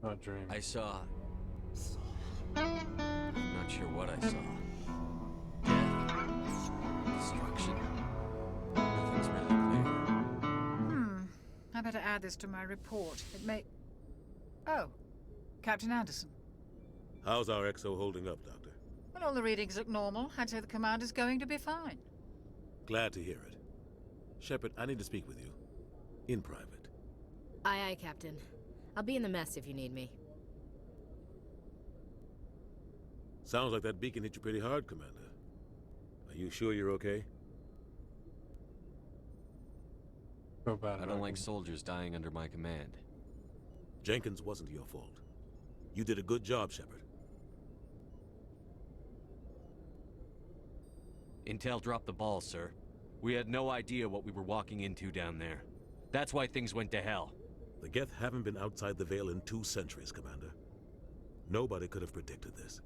Not a dream. I saw... I'm not sure what I saw. Death. Destruction. Nothing's really clear. I better add this to my report. It may... Oh, Captain Anderson. How's our XO holding up, Doctor? Well, all the readings look normal. I'd say the commander's going to be fine. Glad to hear it. Shepard, I need to speak with you. In private. Aye, aye, Captain. I'll be in the mess if you need me. Sounds like that beacon hit you pretty hard, Commander. Are you sure you're okay? Feel bad I about don't like him. soldiers dying under my command. Jenkins wasn't your fault. You did a good job, Shepard. Intel dropped the ball, sir. We had no idea what we were walking into down there. That's why things went to hell. The Geth haven't been outside the Veil in 2 centuries, Commander. Nobody could have predicted this.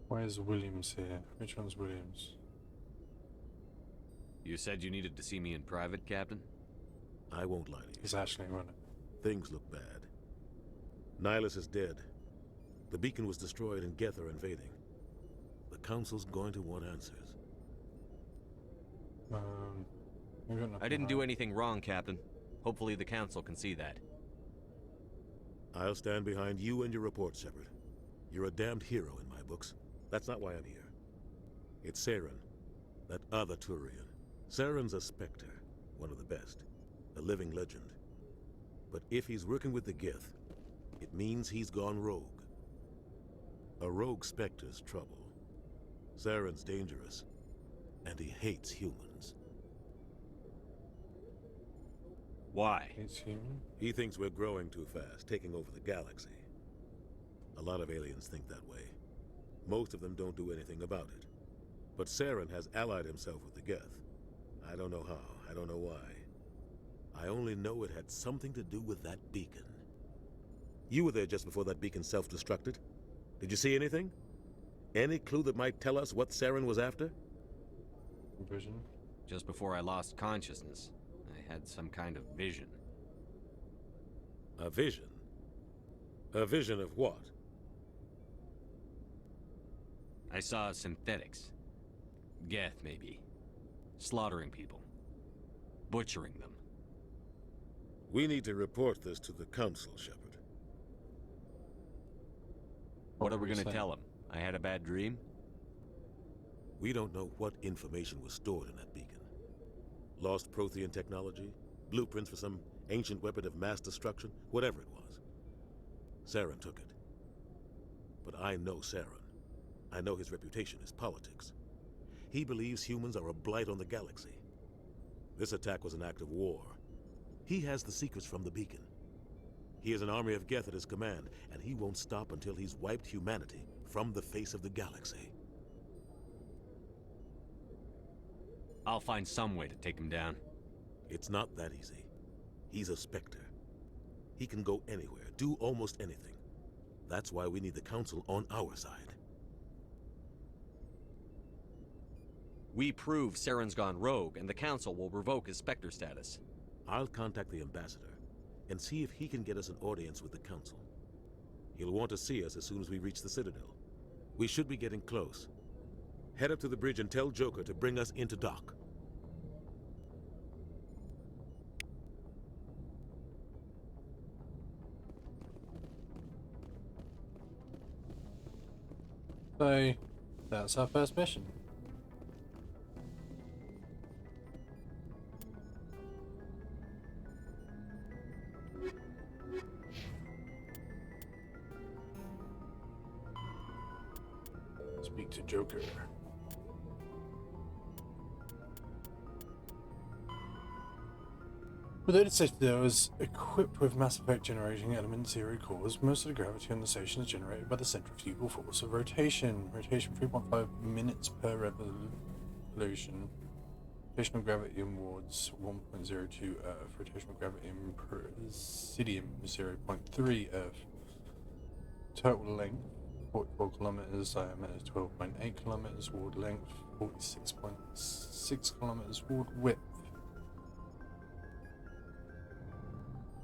Where's Williams here? Which one's Williams? You said you needed to see me in private, Captain? I won't lie to you. It's Ashley, wasn't it? Things look bad. Nihilus is dead. The beacon was destroyed and Geth are invading. The Council's going to want answers. We got nothing I didn't to do hide. anything wrong, Captain. Hopefully the Council can see that. I'll stand behind you and your report, Shepard. You're a damned hero in my books. That's not why I'm here. It's Saren, that other Turian. Saren's a Spectre, one of the best, a living legend. But if he's working with the Geth, it means he's gone rogue. A rogue Spectre's trouble. Saren's dangerous, and he hates humans. Why? It's human. He thinks we're growing too fast, taking over the galaxy. A lot of aliens think that way. Most of them don't do anything about it. But Saren has allied himself with the Geth. I don't know how, I don't know why. I only know it had something to do with that beacon. You were there just before that beacon self-destructed. Did you see anything? Any clue that might tell us what Saren was after? Vision. Just before I lost consciousness, I had some kind of vision. A vision? A vision of what? I saw synthetics. Geth, maybe. Slaughtering people. Butchering them. We need to report this to the Council, Shepard. What are we gonna saying? tell them? I had a bad dream? We don't know what information was stored in that beacon. Lost Prothean technology? Blueprints for some ancient weapon of mass destruction? Whatever it was. Saren took it. But I know Saren. I know his reputation is politics. He believes humans are a blight on the galaxy. This attack was an act of war. He has the secrets from the beacon. He has an army of Geth at his command, and he won't stop until he's wiped humanity from the face of the galaxy. I'll find some way to take him down. It's not that easy. He's a Spectre. He can go anywhere, do almost anything. That's why we need the Council on our side. We prove Saren's gone rogue, and the Council will revoke his Spectre status. I'll contact the Ambassador and see if he can get us an audience with the Council. He'll want to see us as soon as we reach the Citadel. We should be getting close. Head up to the bridge and tell Joker to bring us into dock. So, that's our first mission. Speak to Joker. Although the Citadel is equipped with Mass Effect generating element zero cores, most of the gravity on the station is generated by the centrifugal force of rotation. Rotation 3.5 minutes per revolution. Rotational gravity inwards 1.02 Earth. Rotational gravity in Presidium 0.3 Earth. Total length 44 kilometers, diameter 12.8 kilometers, ward length 46.6 kilometers, ward width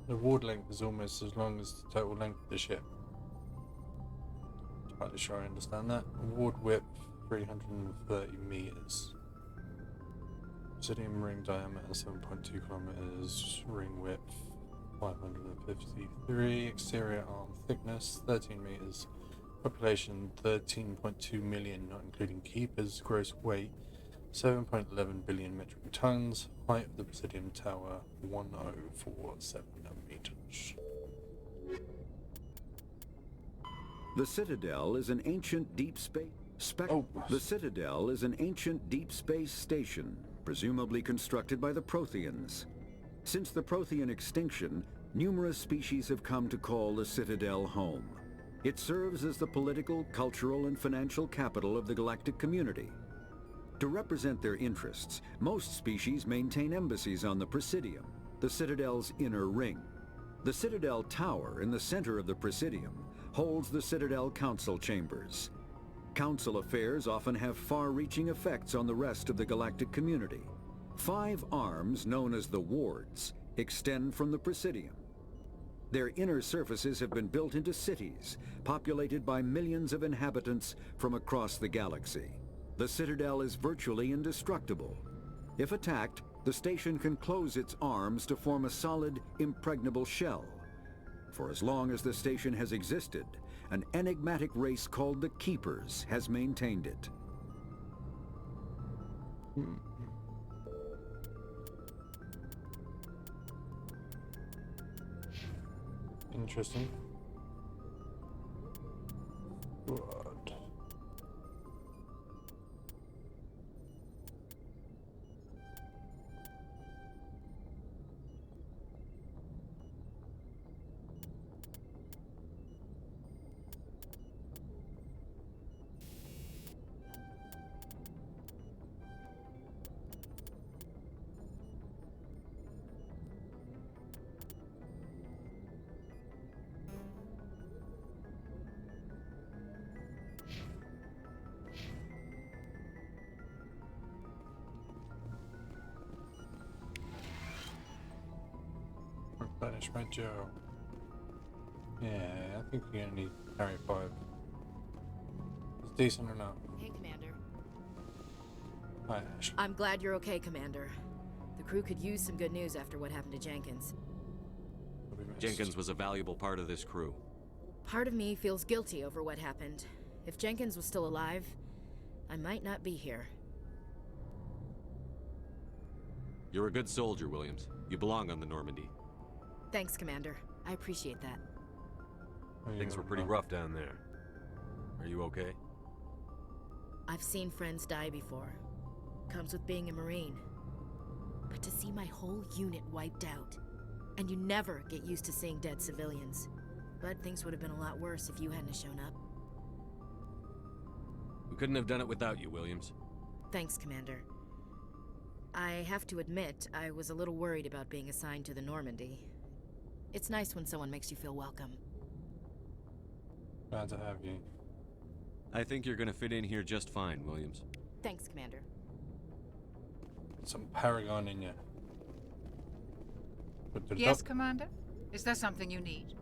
The ward length is almost as long as the total length of the ship. Entirely sure I understand that. Ward width 330 meters. Obsidian ring diameter 7.2 kilometers. Ring width 553. Exterior arm thickness 13 meters. Population 13.2 million, not including keepers. Gross weight 7.11 billion metric tons. Height of the Presidium Tower 1047 meters. The Citadel is an ancient deep space The Citadel is an ancient deep space station, presumably constructed by the Protheans. Since the Prothean extinction, numerous species have come to call the Citadel home. It serves as the political, cultural, and financial capital of the galactic community. To represent their interests, most species maintain embassies on the Presidium, the Citadel's inner ring. The Citadel Tower in the center of the Presidium holds the Citadel Council Chambers. Council affairs often have far-reaching effects on the rest of the galactic community. 5 arms, known as the wards, extend from the Presidium. Their inner surfaces have been built into cities, populated by millions of inhabitants from across the galaxy. The Citadel is virtually indestructible. If attacked, the station can close its arms to form a solid, impregnable shell. For as long as the station has existed, an enigmatic race called the Keepers has maintained it. Interesting. Good. Replenish my Joe. Yeah, I think we're gonna need to carry 5. It's decent or not? Hey, Commander. Hi, Ash. I'm glad you're okay, Commander. The crew could use some good news after what happened to Jenkins. We'll be missed. Jenkins was a valuable part of this crew. Part of me feels guilty over what happened. If Jenkins was still alive, I might not be here. You're a good soldier, Williams. You belong on the Normandy. Thanks, Commander. I appreciate that. Oh, Things yeah, were pretty no. rough down there. Are you okay? I've seen friends die before. Comes with being a Marine. But to see my whole unit wiped out, and you never get used to seeing dead civilians. But things would have been a lot worse if you hadn't shown up. We couldn't have done it without you, Williams. Thanks, Commander. I have to admit, I was a little worried about being assigned to the Normandy. It's nice when someone makes you feel welcome. Glad to have you. I think you're gonna fit in here just fine, Williams. Thanks, Commander. Some paragon in you. But the Yes, Commander? Is there something you need?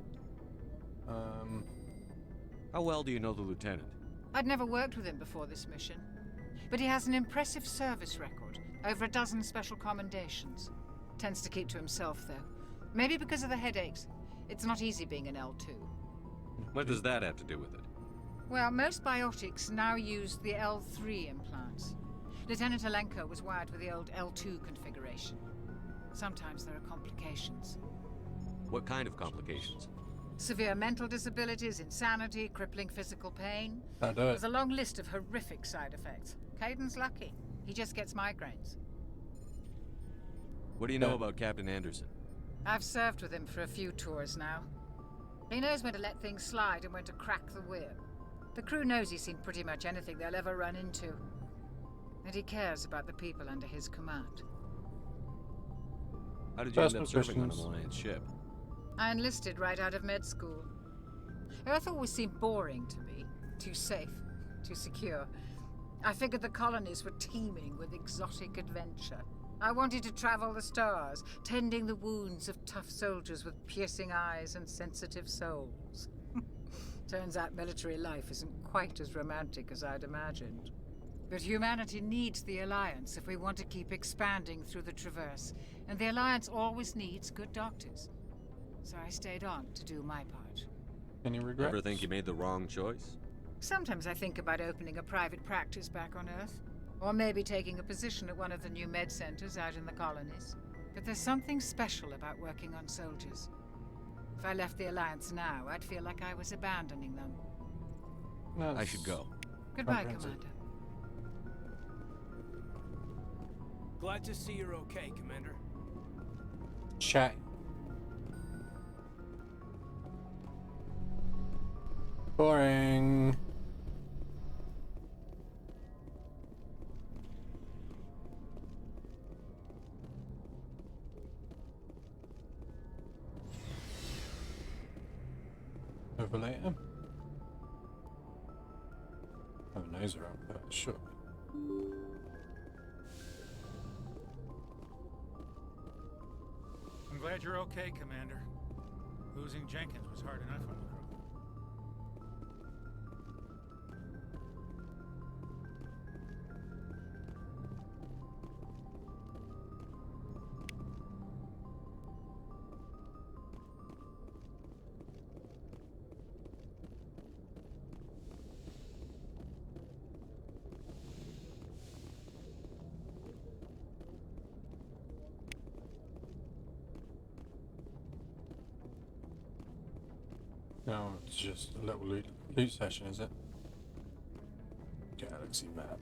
How well do you know the lieutenant? I'd never worked with him before this mission. But he has an impressive service record. Over a dozen special commendations. Tends to keep to himself, though. Maybe because of the headaches. It's not easy being an L2. What does that have to do with it? Well, most biotics now use the L3 implants. Lieutenant Alenko was wired with the old L2 configuration. Sometimes there are complications. What kind of complications? Severe mental disabilities, insanity, crippling physical pain. That'll do it. There's a long list of horrific side effects. Caden's lucky. He just gets migraines. What do you know about Captain Anderson? I've served with him for a few tours now. He knows when to let things slide and when to crack the whip. The crew knows he's seen pretty much anything they'll ever run into. And he cares about the people under his command. How did you end Personal up serving on an questions. Alliance ship? I enlisted right out of med school. Earth always seemed boring to me. Too safe, too secure. I figured the colonies were teeming with exotic adventure. I wanted to travel the stars, tending the wounds of tough soldiers with piercing eyes and sensitive souls. Turns out military life isn't quite as romantic as I'd imagined. But humanity needs the Alliance if we want to keep expanding through the Traverse, and the Alliance always needs good doctors. So I stayed on to do my part. Any regrets? Ever think you made the wrong choice? Sometimes I think about opening a private practice back on Earth. Or maybe taking a position at one of the new med centers out in the colonies. But there's something special about working on soldiers. If I left the Alliance now, I'd feel like I was abandoning them. No, I should go. Goodbye, comprehensive. Commander. Glad to see you're okay, Commander. Chat. Boring. Overlay him. Have a nose around that, sure. I'm glad you're okay, Commander. Losing Jenkins was hard enough on the crew. No, it's just a little loot session, is it? Galaxy map.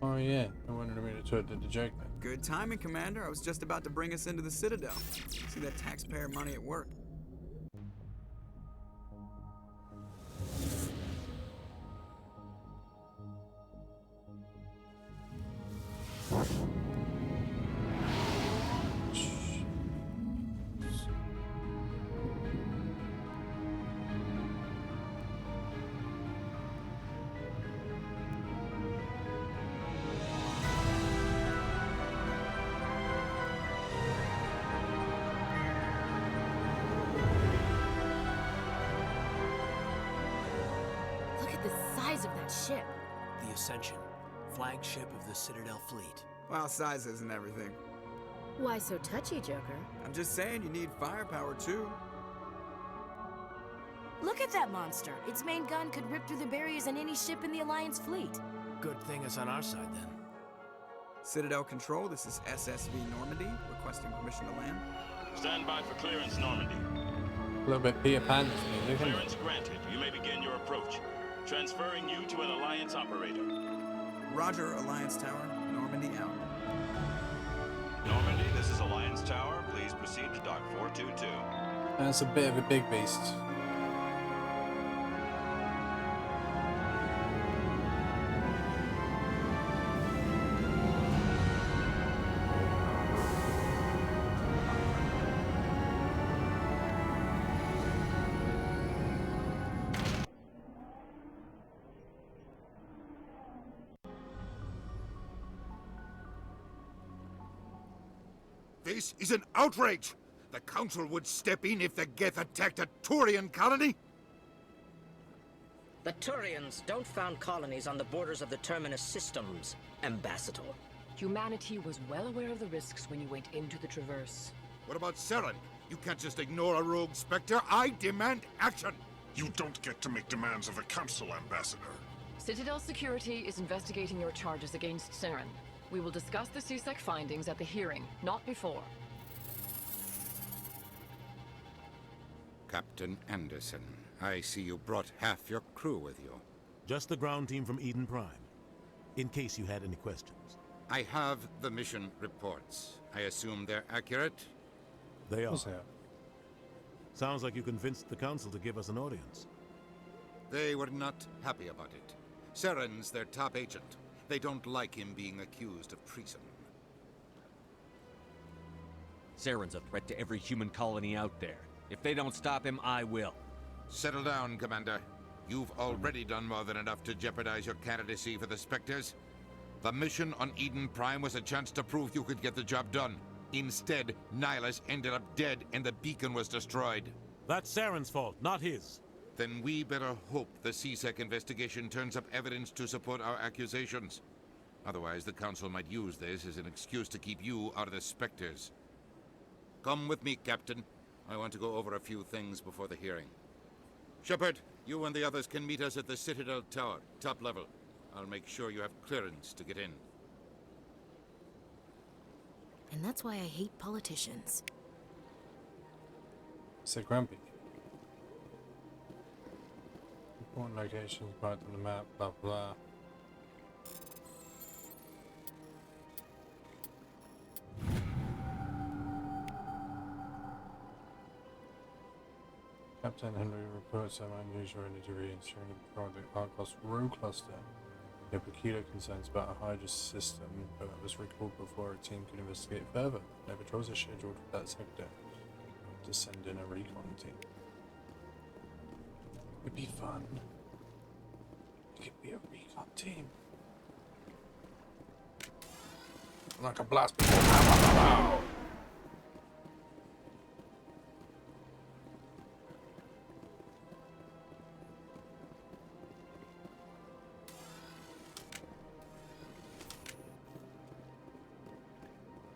Oh yeah, I wanted to meet to the joke then. Good timing, Commander. I was just about to bring us into the Citadel. See that taxpayer money at work. Look at the size of that ship. The Ascension, flagship of the Citadel fleet. Well, size isn't everything. Why so touchy, Joker? I'm just saying you need firepower, too. Look at that monster. Its main gun could rip through the barriers in any ship in the Alliance fleet. Good thing it's on our side, then. Citadel Control, this is SSV Normandy, requesting permission to land. Stand by for clearance, Normandy. A little bit Peter Pan. Clearance granted. You may begin your approach. Transferring you to an Alliance operator. Roger, Alliance Tower. Normandy out. Normandy, this is Alliance Tower. Please proceed to Dock 422. That's a bit of a big beast. This is an outrage! The Council would step in if the Geth attacked a Turian colony? The Turians don't found colonies on the borders of the Terminus systems, Ambassador. Humanity was well aware of the risks when you went into the Traverse. What about Saren? You can't just ignore a rogue Spectre. I demand action! You don't get to make demands of the Council, Ambassador. Citadel Security is investigating your charges against Saren. We will discuss the CSEC findings at the hearing, not before. Captain Anderson, I see you brought half your crew with you. Just the ground team from Eden Prime, in case you had any questions. I have the mission reports. I assume they're accurate? They are. Sounds like you convinced the Council to give us an audience. They were not happy about it. Saren's their top agent. They don't like him being accused of treason. Saren's a threat to every human colony out there. If they don't stop him, I will. Settle down, Commander. You've already done more than enough to jeopardize your candidacy for the Spectres. The mission on Eden Prime was a chance to prove you could get the job done. Instead, Nihilus ended up dead and the beacon was destroyed. That's Saren's fault, not his. Then we better hope the C-Sec investigation turns up evidence to support our accusations. Otherwise, the Council might use this as an excuse to keep you out of the Spectres. Come with me, Captain. I want to go over a few things before the hearing. Shepard, you and the others can meet us at the Citadel Tower, top level. I'll make sure you have clearance to get in. And that's why I hate politicians. So grumpy. Important locations marked on the map, blah blah. Captain Henry reports some unusual energy readings during the patrol of the Argos Row cluster. There are peculiar concerns about a Hydra system, but it was recalled before a team could investigate further. No patrols are scheduled for that sector to send in a recon team. It'd be fun. It could be a recon team. Like a blast.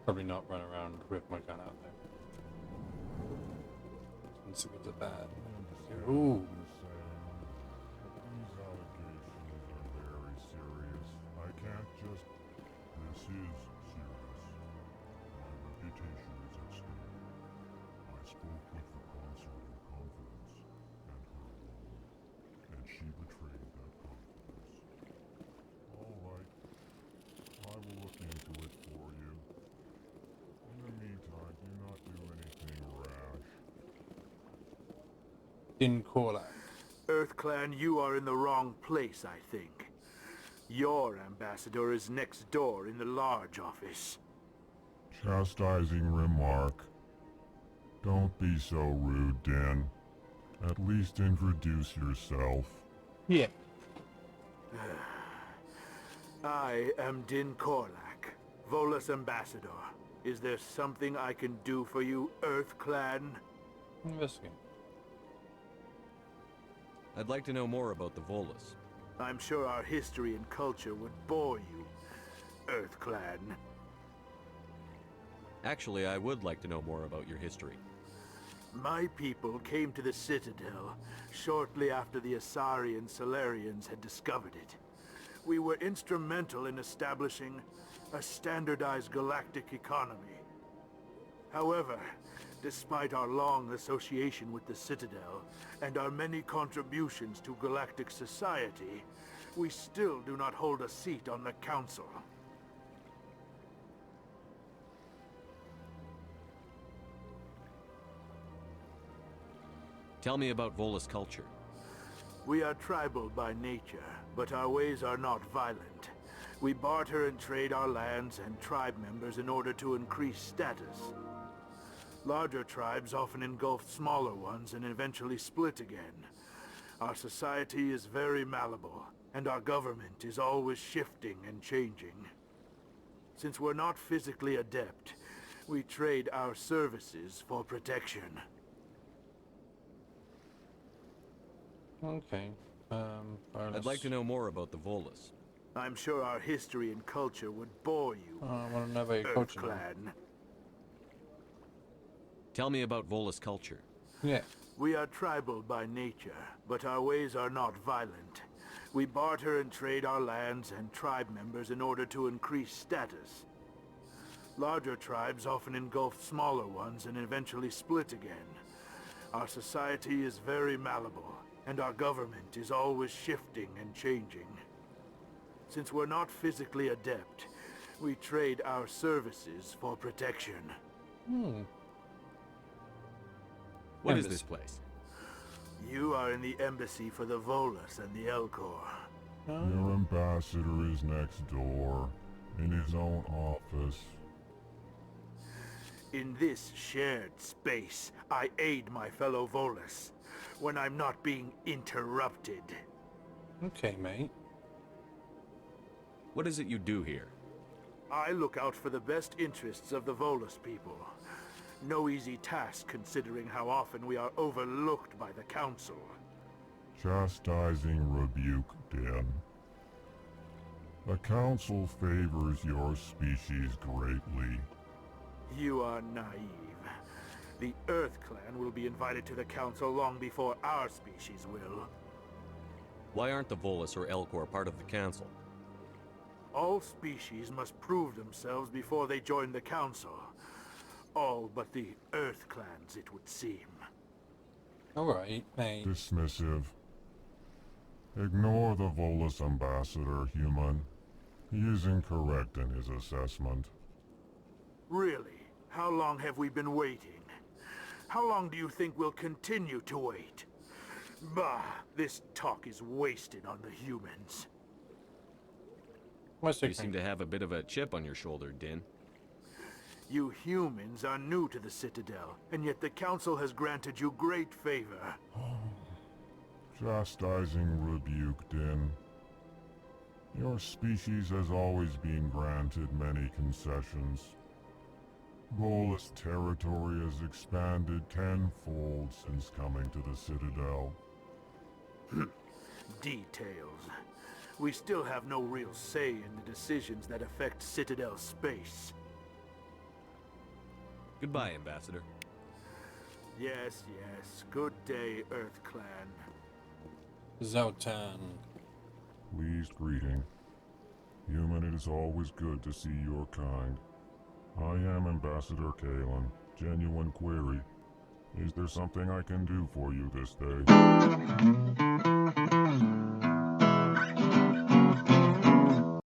Probably not run around with my gun out there. It's good to bad. Ooh. These allegations are very serious. I can't just... This is serious. My reputation is at stake. I spoke with the consul in confidence, and her alone, and she betrayed that confidence. All right. I will look into it for you. In the meantime, do not do anything rash. In Corlac. EarthClan, you are in the wrong place, I think. Your ambassador is next door in the large office. Chastising remark. Don't be so rude, Den. At least introduce yourself. Yeah. I am Din Korlak, Volus ambassador. Is there something I can do for you, EarthClan? Investigate. I'd like to know more about the Volus. I'm sure our history and culture would bore you, EarthClan. Actually, I would like to know more about your history. My people came to the Citadel shortly after the Asari Solarians had discovered it. We were instrumental in establishing a standardized galactic economy. However, despite our long association with the Citadel and our many contributions to galactic society, we still do not hold a seat on the Council. Tell me about Volus culture. We are tribal by nature, but our ways are not violent. We barter and trade our lands and tribe members in order to increase status. Larger tribes often engulf smaller ones and eventually split again. Our society is very malleable, and our government is always shifting and changing. Since we're not physically adept, we trade our services for protection. Okay. I'd like to know more about the Volus. I'm sure our history and culture would bore you, I want to know about your culture. EarthClan. Tell me about Volus culture. Yeah. We are tribal by nature, but our ways are not violent. We barter and trade our lands and tribe members in order to increase status. Larger tribes often engulf smaller ones and eventually split again. Our society is very malleable, and our government is always shifting and changing. Since we're not physically adept, we trade our services for protection. What is this place? You are in the embassy for the Volus and the Elcor. Your ambassador is next door, in his own office. In this shared space, I aid my fellow Volus when I'm not being interrupted. Okay, mate. What is it you do here? I look out for the best interests of the Volus people. No easy task considering how often we are overlooked by the Council. Chastising rebuke, Dan. The Council favors your species greatly. You are naive. The Earth Clan will be invited to the Council long before our species will. Why aren't the Volus or Elcor part of the Council? All species must prove themselves before they join the Council. All but the Earth Clans, it would seem. Alright, mate. Dismissive. Ignore the Volus ambassador, human. He is incorrect in his assessment. Really? How long have we been waiting? How long do you think we'll continue to wait? Bah, this talk is wasted on the humans. You seem to have a bit of a chip on your shoulder, Din. You humans are new to the Citadel, and yet the Council has granted you great favor. Chastising rebuke, Din. Your species has always been granted many concessions. Volus territory has expanded tenfold since coming to the Citadel. Details. We still have no real say in the decisions that affect Citadel space. Goodbye, Ambassador. Yes, yes. Good day, Earth Clan. Zoltan. Pleased greeting. Human, it is always good to see your kind. I am Ambassador Kalen. Genuine query. Is there something I can do for you this day?